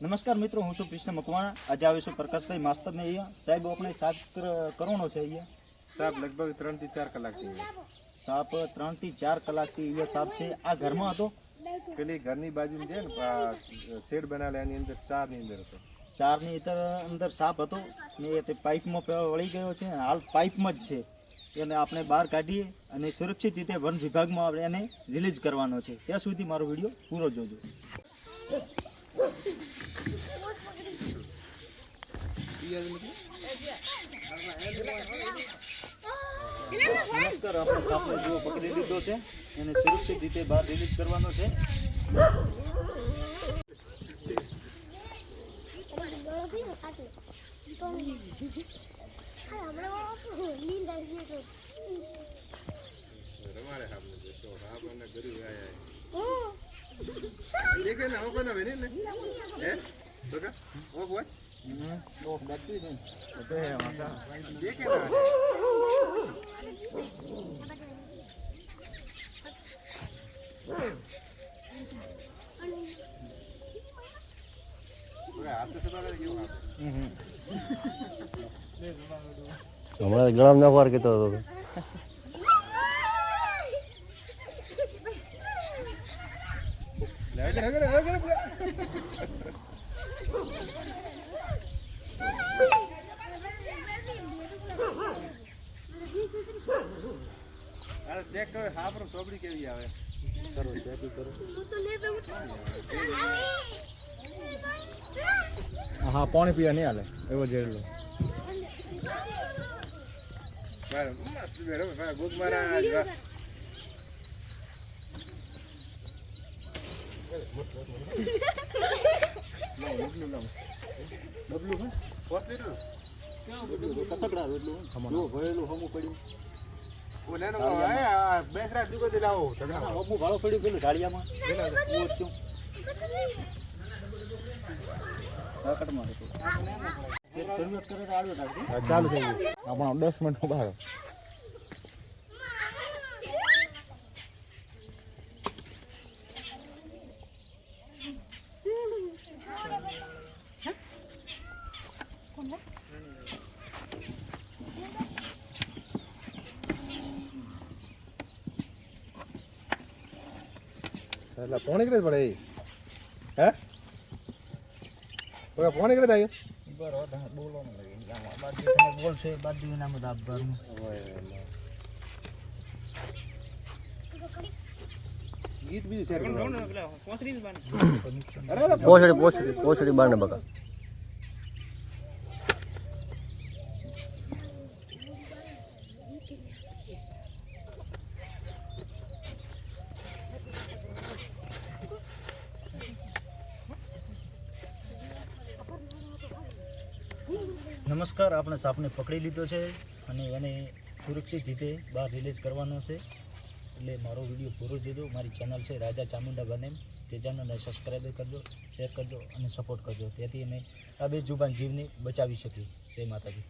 નમસ્કાર મિત્રો, હું છું કૃષ્ણ મકવાણા. આજે આવીશું પ્રકાશભાઈ માસ્તરને અહીંયા. સાહેબ આપણે સાપ કરવાનો છે અહીંયા. સાપ લગભગ 3 થી 4 કલાકથી સાપ 3 થી 4 કલાકથી અહીંયા સાપ છે. આ ઘરમાં હતો, પેલી ઘરની બાજુમાં છે ને શેડ બનાવેલા એની અંદર 4 ની અંદર હતો. 4 ની અંદર સાપ હતો ને તે પાઇપમાં વળી ગયો છે. હાલ પાઇપમાં જ છે. એને આપણે બહાર કાઢીએ અને સુરક્ષિત રીતે વન વિભાગમાં આપણે એને રિલીઝ કરવાનો છે. ત્યાં સુધી મારો વિડીયો પૂરો જોજો. નમસ્કાર, આપણે સાપને જુઓ પકડી લીધો છે. એને સુરક્ષિત રીતે બહાર રિલીઝ કરવાનો છે. દેખે ને આવો કોના વેને ને હે બકા ઓ બોય ઓ બેઠી ને તે માતા દેખે ના બકા હાથ સે બકા કેવું હાથ હમણાં ગળામ નાખવાર કહેતો હતો. ચેક કરો હા પર ચોપડી કેવી આવે કરો ચેક કરો. હા, પાણી પીવા નહીં હાલે એવો જેટલો. બરાબર મસ્ત બરાબર ગુડ મહારાજ વાહ ડબલું હે પોતલીનું કસકડા એટલું જો ભરેલું હમું પડ્યું. ઓ નેનો આ બેસરા દુકો દે લાવો હમું ભાળો પડ્યું પેલું ઢાળિયામાં. ઓ શું સાકટમાં હતું. શરૂઆત કરે તો આડો નાખજો. ચાલુ થઈ ગયું. આપણો 10 મિનિટ બહાર. એટલે ફોન કરે પડે હે ઓકે ફોન કરે થાય બરોબર બોલો ને બાદ તમે બોલશે બાદ નામ દાબવાનું. ગીત બીજું શેર કરો પોછડી બારને બકા. નમસ્કાર, આપણે સાપને પકડી લીધો છે અને એને સુરક્ષિત રીતે બહાર રિલીઝ કરવાનો છે. એટલે મારો વિડીયો પૂરો જોજો. મારી ચેનલ છે રાજા ચામુંડા બનેમ. તે ચેનલને સબસ્ક્રાઈબ કરજો, શેર કરજો અને સપોર્ટ કરજો. તેથી અમે આ બે જુબાન જીવને બચાવી શકીએ. જય માતાજી.